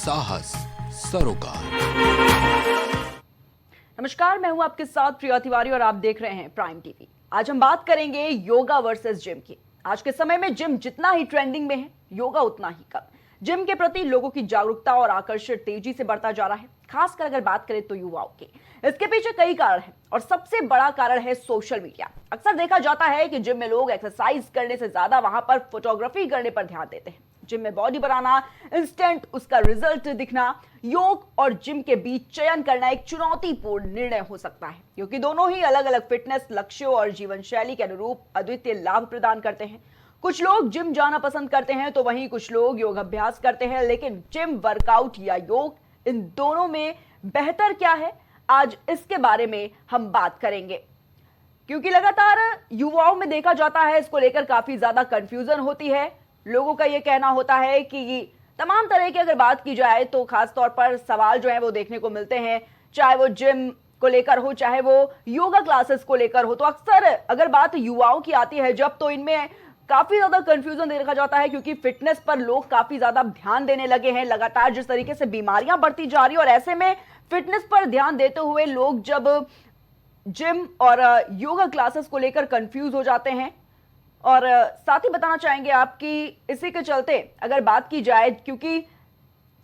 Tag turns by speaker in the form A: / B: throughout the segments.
A: साहस सरोकार।
B: नमस्कार, मैं हूं आपके साथ प्रिया तिवारी और आप देख रहे हैं प्राइम टीवी। आज हम बात करेंगे योगा वर्सेस जिम की। आज के समय में जिम जितना ही ट्रेंडिंग में है, योगा उतना ही कम। जिम के प्रति लोगों की जागरूकता और आकर्षण तेजी से बढ़ता जा रहा है, खासकर अगर बात करें तो युवाओं की। इसके पीछे कई कारण हैं और सबसे बड़ा कारण है सोशल मीडिया। अक्सर देखा जाता है कि जिम में लोग एक्सरसाइज करने से ज्यादा वहां पर फोटोग्राफी करने पर ध्यान देते हैं। जिम में बॉडी बनाना, इंस्टेंट उसका रिजल्ट दिखना, योग और जिम के बीच चयन करना एक चुनौतीपूर्ण निर्णय हो सकता है, क्योंकि दोनों ही अलग अलग फिटनेस लक्ष्यों और जीवन शैली के अनुरूप अद्वितीय लाभ प्रदान करते हैं। कुछ लोग जिम जाना पसंद करते हैं तो वहीं कुछ लोग योग अभ्यास करते हैं, लेकिन जिम वर्कआउट या योग, इन दोनों में बेहतर क्या है, आज इसके बारे में हम बात करेंगे। क्योंकि लगातार युवाओं में देखा जाता है, इसको लेकर काफी ज्यादा कंफ्यूजन होती है। लोगों का यह कहना होता है कि तमाम तरह की अगर बात की जाए तो खास तौर पर सवाल जो है वो देखने को मिलते हैं, चाहे वो जिम को लेकर हो, चाहे वो योगा क्लासेस को लेकर हो। तो अक्सर अगर बात युवाओं की आती है जब, तो इनमें काफी ज्यादा कंफ्यूजन देखा जाता है, क्योंकि फिटनेस पर लोग काफी ज्यादा ध्यान देने लगे हैं। लगातार जिस तरीके से बीमारियां बढ़ती जा रही है, और ऐसे में फिटनेस पर ध्यान देते हुए लोग जब जिम और योगा क्लासेस को लेकर कंफ्यूज हो जाते हैं। और साथ ही बताना चाहेंगे आपकी इसी के चलते अगर बात की जाए, क्योंकि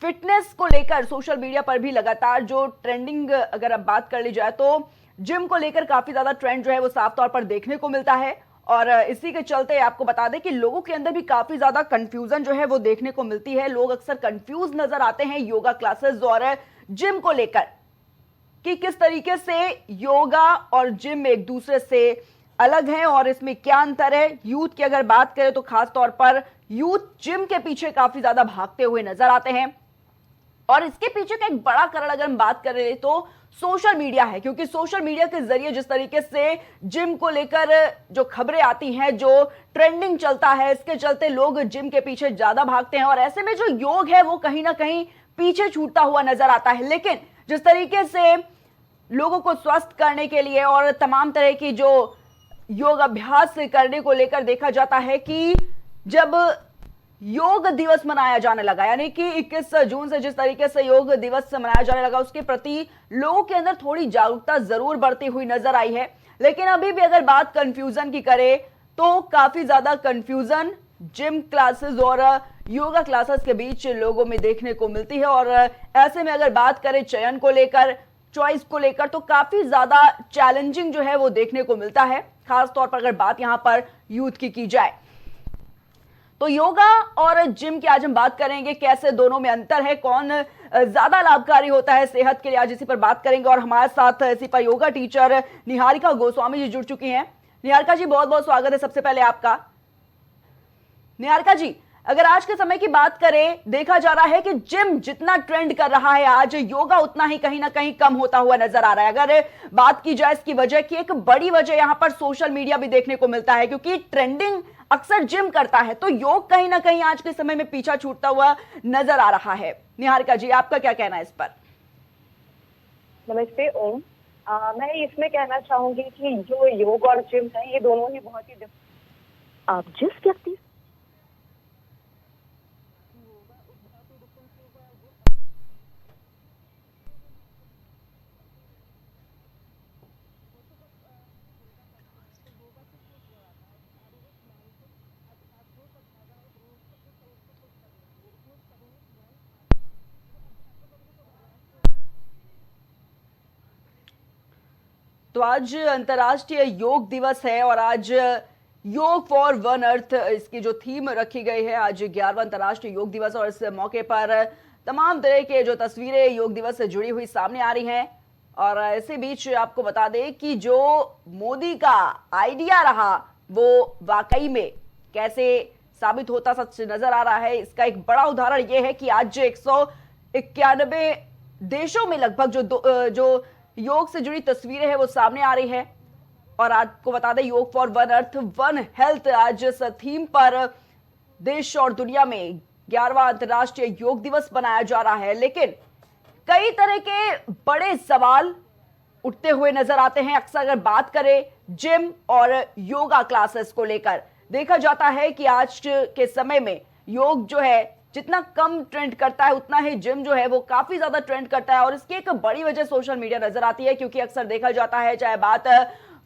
B: फिटनेस को लेकर सोशल मीडिया पर भी लगातार जो ट्रेंडिंग, अगर अब बात कर ली जाए तो जिम को लेकर काफी ज्यादा ट्रेंड जो है वो साफ तौर पर देखने को मिलता है। और इसी के चलते आपको बता दें कि लोगों के अंदर भी काफी ज्यादा कंफ्यूजन जो है वो देखने को मिलती है। लोग अक्सर कंफ्यूज नजर आते हैं योगा क्लासेस और जिम को लेकर, कि किस तरीके से योगा और जिम एक दूसरे से अलग हैं और इसमें क्या अंतर है। यूथ की अगर बात करें तो खास तौर पर यूथ जिम के पीछे काफी ज्यादा भागते हुए नजर आते हैं, और इसके पीछे का एक बड़ा कारण अगर हम बात करें तो सोशल मीडिया है। क्योंकि सोशल मीडिया के जरिए जिस तरीके से जिम को लेकर जो खबरें आती हैं, जो ट्रेंडिंग चलता है, इसके चलते लोग जिम के पीछे ज्यादा भागते हैं, और ऐसे में जो योग है वो कहीं ना कहीं पीछे छूटता हुआ नजर आता है। लेकिन जिस तरीके से लोगों को स्वस्थ करने के लिए और तमाम तरह की जो योग अभ्यास करने को लेकर देखा जाता है कि जब योग दिवस मनाया जाने लगा, यानी कि 21 जून से जिस तरीके से योग दिवस मनाया जाने लगा, उसके प्रति लोगों के अंदर थोड़ी जागरूकता जरूर बढ़ती हुई नजर आई है। लेकिन अभी भी अगर बात कंफ्यूजन की करें तो काफी ज्यादा कंफ्यूजन जिम क्लासेस और योगा क्लासेस के बीच लोगों में देखने को मिलती है। और ऐसे में अगर बात करें चयन को लेकर, चॉइस को लेकर, तो काफी ज्यादा चैलेंजिंग जो है वो देखने को मिलता है, खास तौर पर अगर बात यहां पर यूथ की जाए। तो योगा और जिम की आज हम बात करेंगे, कैसे दोनों में अंतर है, कौन ज्यादा लाभकारी होता है सेहत के लिए, आज इसी पर बात करेंगे। और हमारे साथ इसी पर योगा टीचर निहारिका गोस्वामी जी जुड़ चुकी हैं। निहारिका जी, बहुत बहुत स्वागत है सबसे पहले आपका। निहारिका जी, अगर आज के समय की बात करें, देखा जा रहा है कि जिम जितना ट्रेंड कर रहा है आज, योगा उतना ही कहीं ना कहीं कम होता हुआ नजर आ रहा है। अगर बात की जाए इसकी वजह की, एक बड़ी वजह यहां पर सोशल मीडिया भी देखने को मिलता है, क्योंकि ट्रेंडिंग अक्सर जिम करता है तो योग कहीं ना कहीं आज के समय में पीछा छूटता हुआ नजर आ रहा है। निहारिका जी, आपका क्या कहना है इस पर?
C: नमस्ते ओम। मैं इसमें कहना चाहूंगी कि जो योग और जिम है ये दोनों ही बहुत ही आप जिस व्यक्ति
B: तो आज अंतर्राष्ट्रीय योग दिवस है और आज योग फॉर वन अर्थ इसकी जो थीम रखी गई है, आज 11वां अंतर्राष्ट्रीय योग दिवस, और इस मौके पर तमाम तरह के जो तस्वीरें योग दिवस से जुड़ी हुई सामने आ रही हैं। और इसी बीच आपको बता दें कि जो मोदी का आइडिया रहा वो वाकई में कैसे साबित होता सच नजर आ रहा है। इसका एक बड़ा उदाहरण यह है कि आज 191 देशों में लगभग जो योग से जुड़ी तस्वीरें हैं वो सामने आ रही है। और आपको बता दें, योग for one earth one health, आज इस थीम पर देश और दुनिया में 11वां अंतर्राष्ट्रीय योग दिवस मनाया जा रहा है। लेकिन कई तरह के बड़े सवाल उठते हुए नजर आते हैं। अक्सर अगर बात करें जिम और योगा क्लासेस को लेकर, देखा जाता है कि आज के समय में योग जो है जितना कम ट्रेंड करता है उतना ही जिम जो है वो काफी ज्यादा ट्रेंड करता है। और इसकी एक बड़ी वजह सोशल मीडिया नजर आती है, क्योंकि अक्सर देखा जाता है, चाहे बात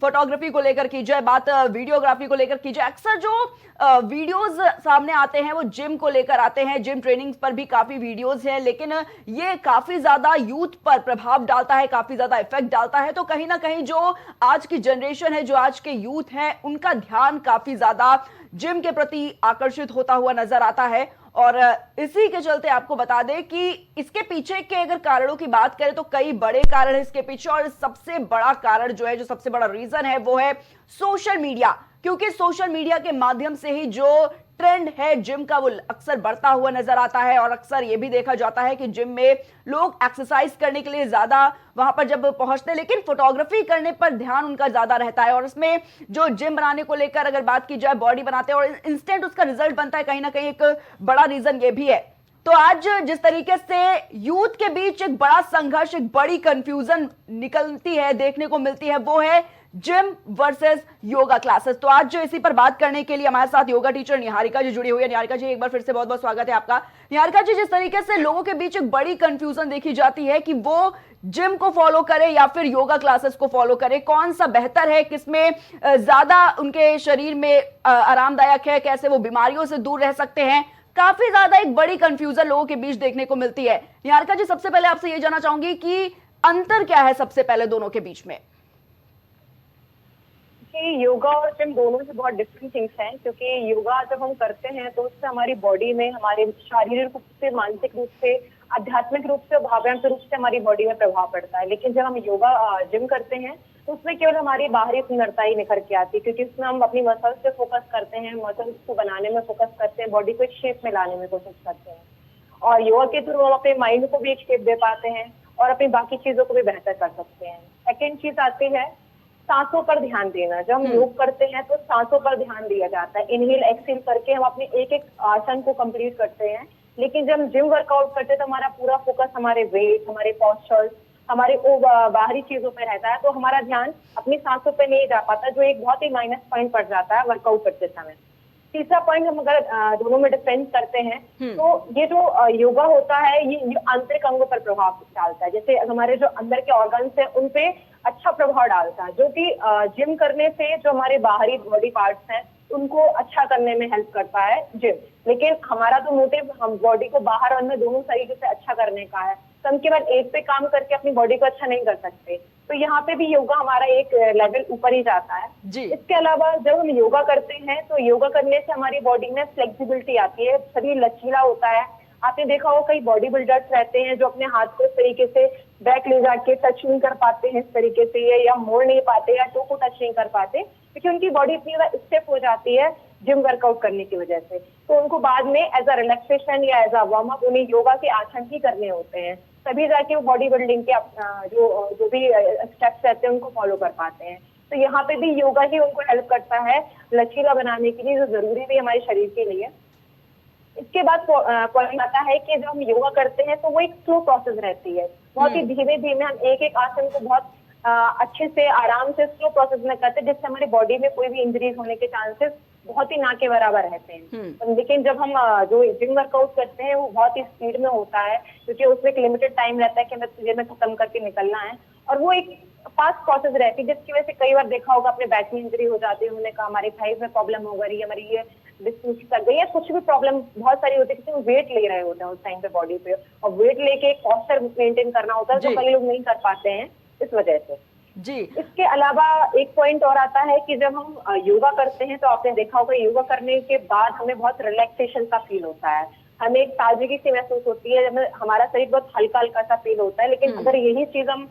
B: फोटोग्राफी को लेकर की जाए, बात वीडियोग्राफी को लेकर की जाए, अक्सर जो वीडियोस सामने आते हैं वो जिम को लेकर आते हैं। जिम ट्रेनिंग्स पर भी काफी वीडियोस हैं, लेकिन ये काफी ज्यादा यूथ पर प्रभाव डालता है, काफी ज्यादा इफेक्ट डालता है। तो कहीं ना कहीं जो आज की जनरेशन है, जो आज के यूथ है, उनका ध्यान काफी ज्यादा जिम के प्रति आकर्षित होता हुआ नजर आता है। और इसी के चलते आपको बता दें कि इसके पीछे के अगर कारणों की बात करें तो कई बड़े कारण हैं इसके पीछे, और सबसे बड़ा कारण जो है, जो सबसे बड़ा रीजन है, वो है सोशल मीडिया। क्योंकि सोशल मीडिया के माध्यम से ही जो ट्रेंड है जिम का वो अक्सर बढ़ता हुआ नजर आता है। और अक्सर ये भी देखा जाता है कि जिम में लोग एक्सरसाइज करने के लिए ज्यादा वहां पर जब पहुंचते हैं, लेकिन फोटोग्राफी करने पर ध्यान उनका ज्यादा रहता है। और इसमें जो जिम बनाने को लेकर अगर बात की जाए, बॉडी बनाते हैं और इंस्टेंट उसका रिजल्ट बनता है, कहीं ना कहीं एक बड़ा रीजन ये भी है। तो आज जिस तरीके से यूथ के बीच एक बड़ा संघर्ष, एक बड़ी कंफ्यूजन निकलती है, देखने को मिलती है, वो है जिम वर्सेस योगा क्लासेस। तो आज जो इसी पर बात करने के लिए हमारे साथ योगा टीचर निहारिका जी जुड़ी हुई है। निहारिका जी, एक बार फिर से बहुत बहुत स्वागत है आपका। निहारिका जी, जिस तरीके से लोगों के बीच एक बड़ी कंफ्यूजन देखी जाती है कि वो जिम को फॉलो करे या फिर योगा क्लासेस को फॉलो करे, कौन सा बेहतर है, किसमें ज्यादा उनके शरीर में आरामदायक है, कैसे वो बीमारियों से दूर रह सकते हैं, काफी ज्यादा एक बड़ी कंफ्यूजन लोगों के बीच देखने को मिलती है। निहारिका जी, सबसे पहले आपसे ये जानना चाहूंगी कि अंतर क्या है सबसे पहले दोनों के बीच में?
C: योगा और जिम दोनों से बहुत डिफरेंट थिंग्स हैं, क्योंकि योगा जब हम करते हैं तो उससे हमारी बॉडी में, हमारे शारीरिक रूप से, मानसिक रूप से, आध्यात्मिक रूप से, भावनात्मक रूप से हमारी बॉडी में प्रभाव पड़ता है। लेकिन जब हम योगा जिम करते हैं तो उसमें केवल हमारी बाहरी सुंदरता ही निखर के आती है, क्योंकि उसमें हम अपनी मसल्स पे फोकस करते हैं, मसल्स को बनाने में फोकस करते हैं, बॉडी को एक शेप में लाने में कोशिश करते हैं। और योगा के थ्रू हम अपने माइंड को भी एक शेप दे पाते हैं और अपनी बाकी चीजों को भी बेहतर कर सकते हैं। सेकेंड चीज आती है सांसों पर ध्यान देना। जब हम योग करते हैं तो सांसों पर ध्यान दिया जाता है। इनहेल एक्सहेल करके हम अपने एक एक आसन को कंप्लीट करते हैं। लेकिन जब हम जिम वर्कआउट करते हैं तो हमारा पूरा फोकस हमारे वेट, हमारे पोस्चर्स, हमारे बाहरी चीजों पे रहता है, तो हमारा ध्यान अपनी सांसों पे नहीं जा पाता, जो एक बहुत ही माइनस पॉइंट पड़ जाता है वर्कआउट करते समय। तीसरा पॉइंट, हम अगर दोनों में डिफरेंस करते हैं तो ये जो योगा होता है ये आंतरिक अंगों पर प्रभाव डालता है। जैसे हमारे जो अंदर के ऑर्गन्स है उन पे अच्छा प्रभाव डालता है, जो कि जिम करने से जो हमारे बाहरी बॉडी पार्ट्स हैं उनको अच्छा करने में हेल्प करता है जिम। लेकिन हमारा तो मोटिव हम बॉडी को बाहर और अंदर दोनों तरीके से अच्छा करने का है, तो हम केवल एक पे काम करके अपनी बॉडी को अच्छा नहीं कर सकते। तो यहाँ पे भी योगा हमारा एक लेवल ऊपर ही जाता है जी। इसके अलावा जब हम योगा करते हैं तो योगा करने से हमारी बॉडी में फ्लेक्सिबिलिटी आती है, शरीर लचीला होता है। आपने देखा होगा कई बॉडी बिल्डर्स रहते हैं जो अपने हाथ को इस तरीके से बैक ले जाके टच नहीं कर पाते हैं इस तरीके से, या मोड़ नहीं पाते या टो को टच नहीं कर पाते, क्योंकि उनकी बॉडी इतनी ज्यादा स्टिफ हो जाती है जिम वर्कआउट करने की वजह से। तो उनको बाद में एज अ रिलैक्सेशन या एज अ वार्म अप उन्हें योगा के आसन ही करने होते हैं, तभी जाके वो बॉडी बिल्डिंग के जो भी स्टेप्स रहते हैं उनको फॉलो कर पाते हैं। तो यहाँ पे भी योगा ही उनको हेल्प करता है लचीला बनाने के लिए, जो जरूरी भी हमारे शरीर के लिए। इसके बाद पॉइंट आता है कि जब हम योगा करते हैं तो वो एक स्लो प्रोसेस रहती है, बहुत ही धीमे धीमे हम एक एक आसन को बहुत अच्छे से आराम से स्लो प्रोसेस में करते हैं, जिससे हमारी बॉडी में कोई भी इंजरीज होने के चांसेस बहुत ही ना के बराबर रहते हैं। लेकिन जब हम जो जिम वर्कआउट करते हैं वो बहुत ही स्पीड में होता है, क्योंकि उसमें एक लिमिटेड टाइम रहता है कि हमें तुझे में खत्म करके निकलना है, और वो एक फास्ट प्रोसेस रहती है, जिसकी वजह से कई बार देखा होगा अपने बैक में इंजरी हो जाती है, उन्होंने कहा हमारी थाइस में प्रॉब्लम हो गई, हमारी ये डिस्क कर गई, या कुछ भी प्रॉब्लम बहुत सारी होती है, क्योंकि वो वेट ले रहे होते हैं उस टाइम पे बॉडी पे, और वेट लेके एक पॉस्चर मेंटेन करना होता है, जो कई लोग नहीं कर पाते हैं इस वजह से जी। इसके अलावा एक पॉइंट और आता है कि जब हम योगा करते हैं तो आपने देखा होगा योगा करने के बाद हमें बहुत रिलैक्सेशन का फील होता है, हमें एक ताजगी सी महसूस होती है, जब हमारा शरीर बहुत हल्का हल्का सा फील होता है। लेकिन अगर यही चीज हम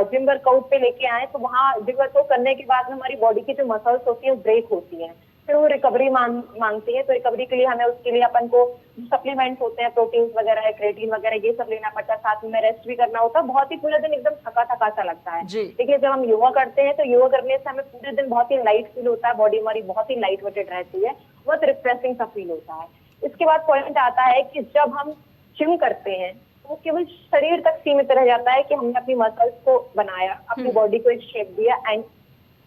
C: जिम वर्कआउट पे लेके आए तो वहाँ जिम वर्कआउट करने के बाद में हमारी बॉडी की जो मसल्स होती है ब्रेक होती है, फिर वो रिकवरी मांगती है। तो रिकवरी के लिए हमें उसके लिए अपन को सप्लीमेंट्स होते हैं, प्रोटीन वगैरह, क्रेटीन वगैरह, ये सब लेना पड़ता है, साथ में रेस्ट भी करना होता है। बहुत ही पूरे दिन एकदम थका थका सा लगता है। देखिए जब हम योगा करते हैं तो योगा करने से हमें पूरे दिन बहुत ही लाइट फील होता है, बॉडी हमारी बहुत ही लाइट वेटेड रहती है, बहुत रिफ्रेशिंग सा फील होता है। इसके बाद पॉइंट आता है कि जब हम जिम करते हैं तो केवल शरीर तक सीमित रह जाता है कि हमने अपनी मसल्स को बनाया, अपनी बॉडी को एक शेप दिया एंड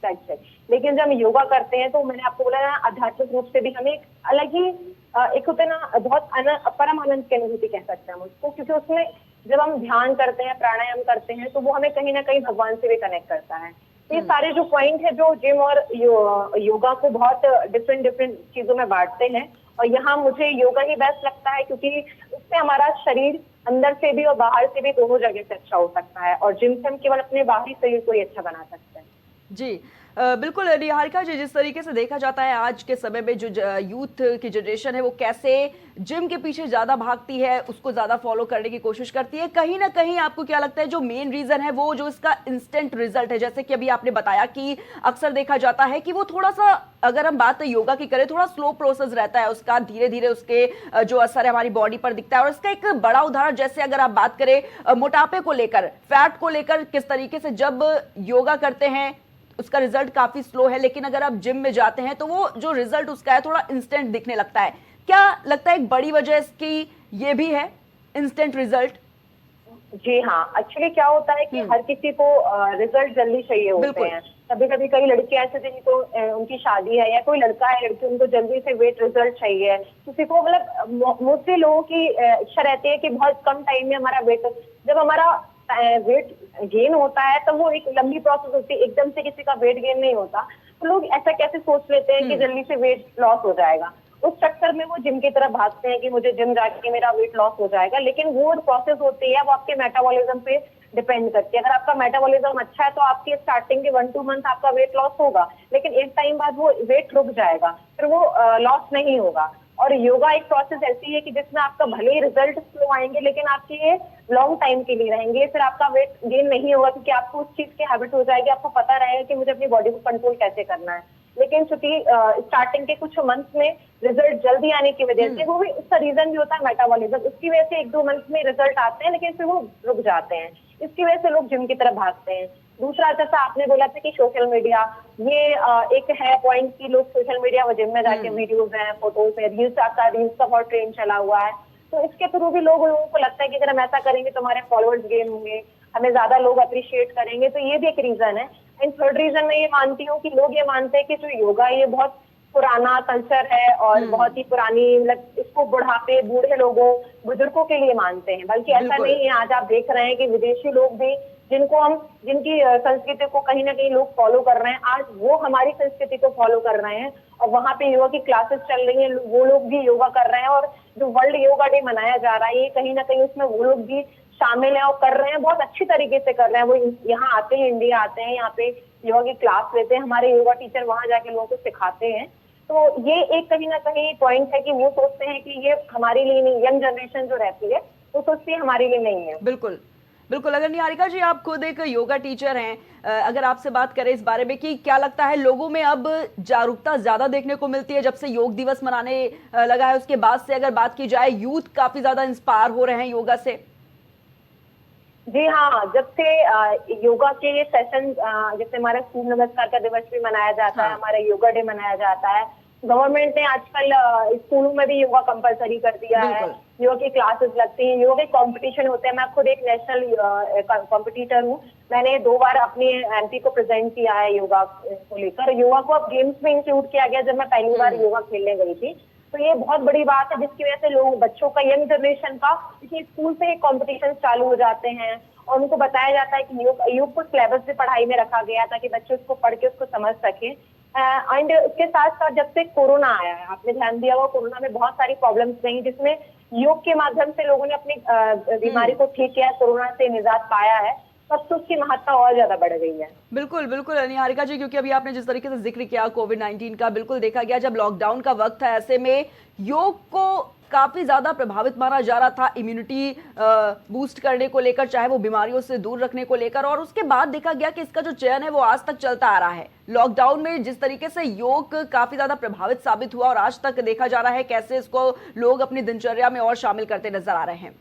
C: दैट्स इट। लेकिन जब हम योगा करते हैं तो मैंने आपको बोला ना, आध्यात्मिक रूप से भी हमें एक अलग ही एक होता है ना बहुत परम आनंद की अनुभूति कह सकते हैं हम उसको, क्योंकि उसमें जब हम ध्यान करते हैं, प्राणायाम करते हैं, तो वो हमें कहीं ना कहीं भगवान से भी कनेक्ट करता है। तो ये सारे जो पॉइंट है जो जिम और योगा को बहुत डिफरेंट डिफरेंट चीजों में बांटते हैं, और यहाँ मुझे योगा ही बेस्ट लगता है, क्योंकि उससे हमारा शरीर अंदर से भी और बाहर से भी दोनों जगह से अच्छा हो सकता है, और जिम से हम केवल अपने बाहरी शरीर को ही अच्छा बना सकते हैं।
B: जी बिल्कुल निहारिका जी, जिस तरीके से देखा जाता है आज के समय में जो यूथ की जनरेशन है वो कैसे जिम के पीछे ज़्यादा भागती है, उसको ज़्यादा फॉलो करने की कोशिश करती है, कहीं ना कहीं आपको क्या लगता है जो मेन रीज़न है वो जो इसका इंस्टेंट रिजल्ट है, जैसे कि अभी आपने बताया कि अक्सर देखा जाता है कि वो थोड़ा सा, अगर हम बात योगा की करें, थोड़ा स्लो प्रोसेस रहता है उसका, धीरे धीरे उसके जो असर है हमारी बॉडी पर दिखता है। और इसका एक बड़ा उदाहरण जैसे अगर आप बात करें मोटापे को लेकर, फैट को लेकर, किस तरीके से जब योगा करते हैं उसका रिजल्ट काफी स्लो है, लेकिन अगर आप जिम में जाते हैं तो वो जो रिजल्ट उसका है थोड़ा इंस्टेंट दिखने लगता है। क्या लगता है एक बड़ी वजह इसकी ये भी है, इंस्टेंट रिजल्ट?
C: जी हाँ, एक्चुअली क्या होता है कि हर किसी को रिजल्ट जल्दी चाहिए होते हैं। कभी कभी कई लड़के ऐसे जिनको उनकी शादी है, या कोई लड़का है लड़की, उनको जल्दी से वेट रिजल्ट चाहिए। किसी को मतलब मोस्टली लोगों की इच्छा रहती है कि बहुत कम टाइम में हमारा वेट, जब हमारा वेट गेन होता है तो वो एक लंबी प्रोसेस होती है, एकदम से किसी का वेट गेन नहीं होता। तो लोग ऐसा कैसे सोच लेते हैं कि जल्दी से वेट लॉस हो जाएगा, उस चक्कर में वो जिम की तरफ भागते हैं कि मुझे जिम जाके मेरा वेट लॉस हो जाएगा। लेकिन वो प्रोसेस होती है वो आपके मेटाबॉलिज्म पे डिपेंड करती है। अगर आपका मेटाबॉलिज्म अच्छा है तो आपके स्टार्टिंग के 1-2 मंथ आपका वेट लॉस होगा, लेकिन एक टाइम बाद वो वेट रुक जाएगा, फिर वो लॉस नहीं होगा। और योगा एक प्रोसेस ऐसी है कि जिसमें आपका भले ही रिजल्ट स्लो आएंगे, लेकिन आपके ये लॉन्ग टाइम के लिए रहेंगे। फिर आपका वेट गेन नहीं होगा, क्योंकि आपको उस चीज की हैबिट हो जाएगी, आपको पता रहेगा कि मुझे अपनी बॉडी को कंट्रोल कैसे करना है। लेकिन चूंकि स्टार्टिंग के कुछ मंथ में रिजल्ट जल्दी आने की वजह से, वो भी उसका रीजन भी होता है मेटाबॉलिज्म, उसकी वजह से 1-2 मंथ में रिजल्ट आते हैं, लेकिन फिर वो रुक जाते हैं। इसकी वजह से लोग जिम की तरफ भागते हैं। दूसरा, जैसा आपने बोला था कि सोशल मीडिया, ये एक है पॉइंट कि लोग सोशल मीडिया व जिम में जाके वीडियोज हैं, फोटोज है, रील्स का बहुत ट्रेंड चला हुआ है। तो इसके थ्रू भी लोगों को लगता है कि अगर हम ऐसा करेंगे तो हमारे फॉलोअर्स गेन होंगे, हमें ज्यादा लोग अप्रिशिएट करेंगे, तो ये भी एक रीजन है। एंड थर्ड रीजन मैं ये मानती हूँ कि लोग ये मानते हैं कि जो योगा है ये बहुत पुराना कल्चर है, और बहुत ही पुरानी, मतलब इसको बुढ़ापे, बूढ़े लोगों, बुजुर्गों के लिए मानते हैं। बल्कि ऐसा नहीं है, आज आप देख रहे हैं कि विदेशी लोग भी जिनकी संस्कृति को कहीं ना कहीं लोग फॉलो कर रहे हैं, आज वो हमारी संस्कृति को फॉलो कर रहे हैं, और वहाँ पे योगा की क्लासेस चल रही हैं, वो लोग भी योगा कर रहे हैं। और जो वर्ल्ड योगा डे मनाया जा रहा है, ये कहीं ना कहीं उसमें वो लोग भी शामिल है और कर रहे हैं, बहुत अच्छी तरीके से कर रहे हैं। वो यहाँ आते हैं, इंडिया आते हैं, यहाँ पे योगा की क्लास लेते हैं, हमारे योगा टीचर वहां जाके लोगों को सिखाते हैं। तो ये एक कहीं ना कहीं पॉइंट है कि वो सोचते हैं कि ये हमारे लिए नहीं, यंग जनरेशन जो रहती है वो सोचती है हमारे लिए नहीं है।
B: बिल्कुल बिल्कुल। अगर निहारिका जी, आप खुद एक योगा टीचर हैं, अगर आपसे बात करें इस बारे में कि क्या लगता है लोगों में अब जागरूकता ज्यादा देखने को मिलती है जब से योग दिवस मनाने लगा है, उसके बाद से अगर बात की जाए, यूथ काफी ज्यादा इंस्पायर हो रहे हैं योगा से?
C: जी हाँ, जब से योगा के ये सेशन, जैसे हमारा सूर्य नमस्कार का दिवस भी मनाया जाता है, हमारा योगा डे मनाया जाता है, गवर्नमेंट ने आजकल स्कूलों में भी योगा कंपलसरी कर दिया है, योगा की क्लासेस लगती हैं, योगा के कंपटीशन होते हैं। मैं खुद एक नेशनल कॉम्पिटिटर हूँ, मैंने 2 बार अपने एमपी को प्रेजेंट किया है योगा को लेकर। योगा को अब गेम्स में इंक्लूड किया गया जब मैं पहली बार योगा खेलने गई थी। तो ये बहुत बड़ी बात है, जिसकी वजह से लोग, बच्चों का, यंग जनरेशन का, क्योंकि स्कूल से कॉम्पिटिशन चालू हो जाते हैं और उनको बताया जाता है कि योग को सिलेबस से पढ़ाई में रखा गया ताकि बच्चे उसको पढ़ के उसको समझ सके। एंड उसके साथ साथ जब से कोरोना आया है, आपने ध्यान दिया होगा, कोरोना में बहुत सारी प्रॉब्लम्स रही, जिसमें योग के माध्यम से लोगों ने अपनी बीमारी को ठीक किया, कोरोना से निजात पाया है, तब तो उसकी महत्ता और ज्यादा बढ़ गई है।
B: बिल्कुल बिल्कुल निहारिका जी, क्योंकि अभी आपने जिस तरीके से जिक्र किया कोविड-19 का, बिल्कुल देखा गया जब लॉकडाउन का वक्त था, ऐसे में योग को काफी ज्यादा प्रभावित माना जा रहा था इम्यूनिटी बूस्ट करने को लेकर, चाहे वो बीमारियों से दूर रखने को लेकर, और उसके बाद देखा गया कि इसका जो चयन है वो आज तक चलता आ रहा है। लॉकडाउन में जिस तरीके से योग काफी ज्यादा प्रभावित साबित हुआ और आज तक देखा जा रहा है कैसे इसको लोग अपनी दिनचर्या में और शामिल करते नजर आ रहे हैं।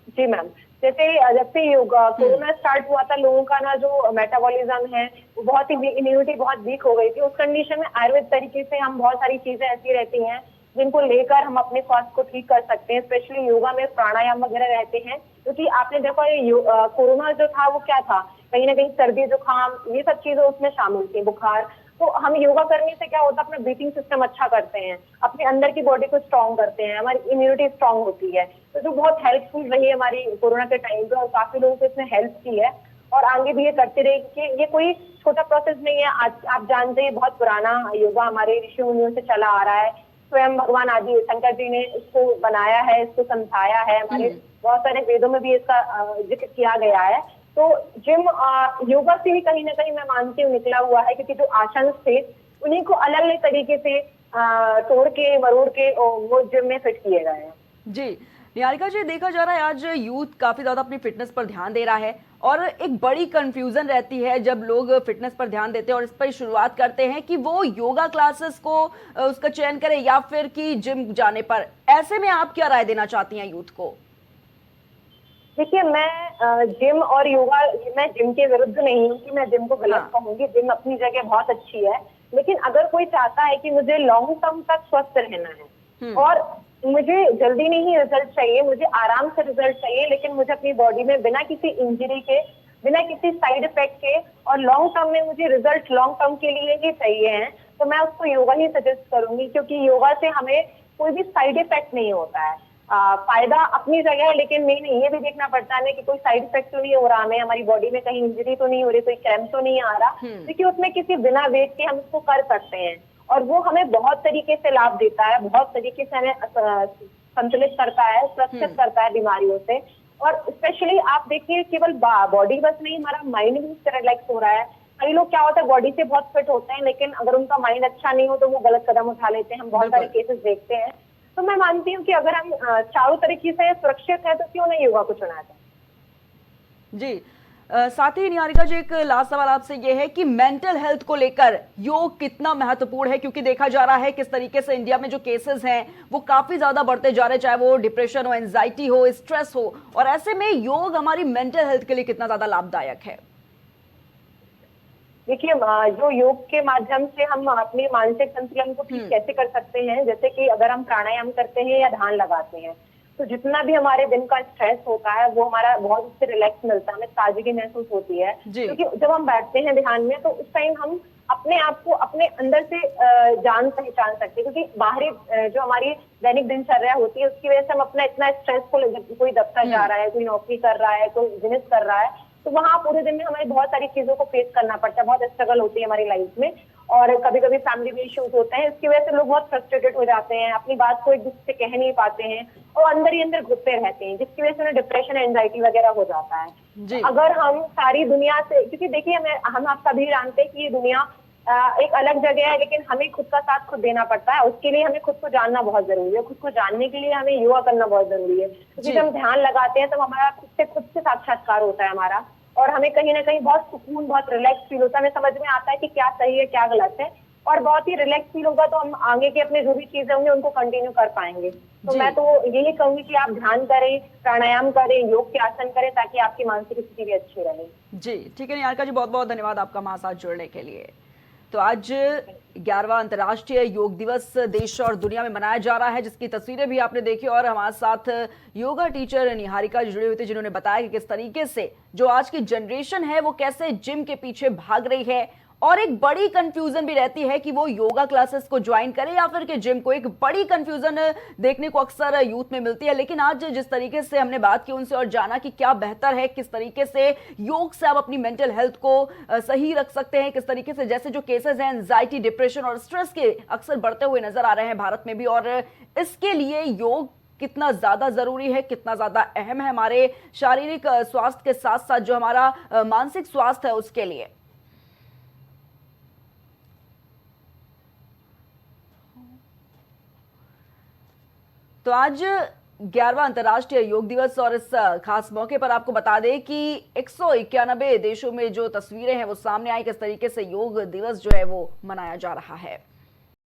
C: जी मैम, जैसे जब से योगा कोरोना स्टार्ट हुआ था, लोगों का ना जो मेटाबॉलिज्म है वो बहुत ही, इम्यूनिटी बहुत वीक हो गई थी। उस कंडीशन में आयुर्वेद तरीके से हम बहुत सारी चीजें ऐसी रहती हैं जिनको लेकर हम अपने स्वास्थ्य को ठीक कर सकते हैं। स्पेशली योगा में प्राणायाम वगैरह रहते हैं, क्योंकि आपने देखा कोरोना जो था वो क्या था, कहीं ना कहीं सर्दी जुकाम ये सब चीजें उसमें शामिल थी, बुखार। तो हम योगा करने से क्या होता है, अपना ब्रीथिंग सिस्टम अच्छा करते हैं, अपने अंदर की बॉडी को स्ट्रांग करते हैं, हमारी इम्यूनिटी स्ट्रांग होती है। तो जो बहुत हेल्पफुल रही है हमारी कोरोना के टाइम पे, और काफी लोगों को इसने हेल्प की है और आगे भी ये करते रहे, कि ये कोई छोटा प्रोसेस नहीं है। आज आप जानते हैं बहुत पुराना योगा हमारे ऋषि मुनियों से चला आ रहा है। स्वयं भगवान आदि शंकर जी ने इसको बनाया है, इसको समझाया है, हमारे बहुत सारे वेदों में भी इसका जिक्र किया गया है। तो जिम योगा से ही कहीं ना कहीं मैं मानती हूँ निकला हुआ है, क्योंकि जो आसन थे उन्हीं को अलग अलग तरीके से तोड़ के मरोड़ के वो जिम में फिट किए गए हैं।
B: जी निहारिका जी, देखा जा रहा है आज यूथ काफी ज्यादा अपनी फिटनेस पर ध्यान दे रहा है और एक बड़ी कंफ्यूजन रहती है जब लोग फिटनेस पर ध्यान देते हैं और इस पर शुरुआत करते हैं कि वो योगा क्लासेस को उसका चयन करें या फिर कि जिम जाने पर। ऐसे में आप क्या राय देना चाहती हैं यूथ को?
C: देखिए, मैं जिम और योगा, मैं जिम के विरुद्ध नहीं हूँ कि मैं जिम को गलत कहूंगी। जिम अपनी जगह बहुत अच्छी है, लेकिन अगर कोई चाहता है कि मुझे लॉन्ग टर्म तक स्वस्थ रहना है और मुझे जल्दी नहीं रिजल्ट चाहिए, मुझे आराम से रिजल्ट चाहिए, लेकिन मुझे अपनी बॉडी में बिना किसी इंजरी के, बिना किसी साइड इफेक्ट के और लॉन्ग टर्म में मुझे रिजल्ट लॉन्ग टर्म के लिए ही चाहिए है, तो मैं उसको योगा ही सजेस्ट करूंगी। क्योंकि योगा से हमें कोई भी साइड इफेक्ट नहीं होता है। फायदा अपनी जगह है, लेकिन नहीं, ये भी देखना पड़ता है कि कोई साइड इफेक्ट तो नहीं हो रहा हमें, हमारी बॉडी में कहीं इंजरी तो नहीं हो रही, कोई क्रैम्प तो नहीं आ रहा, क्योंकि उसमें किसी बिना वेट के हम उसको कर सकते हैं और वो हमें बहुत तरीके से लाभ देता है, बहुत तरीके से हमें संतुलित करता है, सुरक्षित करता है बीमारियों से। और स्पेशली आप देखिए, केवल बॉडी बस नहीं, हमारा माइंड भी इससे रिलैक्स हो रहा है। कई लोग क्या होता है, बॉडी से बहुत फिट होते हैं, लेकिन अगर उनका माइंड अच्छा नहीं हो तो वो गलत कदम उठा लेते हैं। हम बहुत सारे केसेस देखते हैं। तो मैं मानती हूँ कि अगर हम चारों तरीके से सुरक्षित है तो क्यों नहीं योगा को चुना जाए।
B: जी साथ ही निहारिका जी, एक लास्ट सवाल आपसे ये है कि मेंटल हेल्थ को लेकर योग कितना महत्वपूर्ण है, क्योंकि देखा जा रहा है किस तरीके से इंडिया में जो केसेस हैं वो काफी ज्यादा बढ़ते जा रहे हैं, चाहे वो डिप्रेशन हो, एंजाइटी हो, स्ट्रेस हो, और ऐसे में योग हमारी मेंटल हेल्थ के लिए कितना ज्यादा लाभदायक है?
C: देखिए, जो योग के माध्यम से हम अपने मानसिक संतुलन को ठीक कैसे कर सकते हैं, जैसे कि अगर हम प्राणायाम करते हैं या ध्यान लगाते हैं, तो जितना भी हमारे दिन का स्ट्रेस होता है वो हमारा बहुत उससे रिलैक्स मिलता है, हमें ताजगी महसूस होती है। क्योंकि जब हम बैठते हैं ध्यान में तो उस टाइम हम अपने आप को अपने अंदर से जान पहचान सकते हैं, क्योंकि बाहरी जो हमारी दैनिक दिनचर्या होती है उसकी वजह से हम अपना इतना स्ट्रेसफुल, कोई दफ्तर जा रहा है, कोई नौकरी कर रहा है, कोई बिजनेस कर रहा है, तो वहाँ पूरे दिन में हमें बहुत सारी चीजों को फेस करना पड़ता है, बहुत स्ट्रगल होती है हमारी लाइफ में, और कभी कभी फैमिली में इश्यूज होते हैं। इसकी वजह से लोग बहुत फ्रस्ट्रेटेड हो जाते हैं, अपनी बात को एक दूसरे से कह नहीं पाते हैं और अंदर ही अंदर घुटते रहते हैं, जिसकी वजह से उन्हें डिप्रेशन, एंजाइटी वगैरह हो जाता है। अगर हम सारी दुनिया से, क्योंकि देखिए हम आप सभी जानते हैं कि ये दुनिया एक अलग जगह है, लेकिन हमें खुद का साथ खुद देना पड़ता है। उसके लिए हमें खुद को जानना बहुत जरूरी है। खुद को जानने के लिए हमें योगा करना बहुत जरूरी है, क्योंकि जब हम ध्यान लगाते हैं तो हमारा खुद से साक्षात्कार होता है हमारा, और हमें कहीं ना कहीं बहुत सुकून, बहुत रिलैक्स फील होता है। हमें समझ में आता है कि क्या सही है क्या गलत है, और बहुत ही रिलैक्स फील होगा तो हम आगे के अपने जो भी चीजें होंगी उनको कंटिन्यू कर पाएंगे। तो मैं तो यही कहूंगी कि आप ध्यान करें, प्राणायाम करें, योग के आसन करें, ताकि आपकी मानसिक स्थिति भी अच्छी रहे।
B: जी ठीक है निहारिका जी, बहुत बहुत धन्यवाद आपका हमारे साथ जुड़ने के लिए। तो आज 11वां अंतर्राष्ट्रीय योग दिवस देश और दुनिया में मनाया जा रहा है, जिसकी तस्वीरें भी आपने देखी, और हमारे साथ योगा टीचर निहारिका जी जुड़े हुए थे, जिन्होंने बताया कि किस तरीके से जो आज की जनरेशन है वो कैसे जिम के पीछे भाग रही है, और एक बड़ी कंफ्यूजन भी रहती है कि वो योगा क्लासेस को ज्वाइन करे या फिर के जिम को। एक बड़ी कंफ्यूजन देखने को अक्सर यूथ में मिलती है, लेकिन आज जिस तरीके से हमने बात की उनसे और जाना कि क्या बेहतर है, किस तरीके से योग से आप अपनी मेंटल हेल्थ को सही रख सकते हैं, किस तरीके से जैसे जो केसेस हैं एंजाइटी, डिप्रेशन और स्ट्रेस के अक्सर बढ़ते हुए नजर आ रहे हैं भारत में भी, और इसके लिए योग कितना ज्यादा जरूरी है, कितना ज्यादा अहम है हमारे शारीरिक स्वास्थ्य के साथ साथ जो हमारा मानसिक स्वास्थ्य है उसके लिए। तो आज 11वां अंतर्राष्ट्रीय योग दिवस, और इस खास मौके पर आपको बता दें कि 191 देशों में जो तस्वीरें हैं वो सामने आई, किस तरीके से योग दिवस जो है वो मनाया जा रहा है।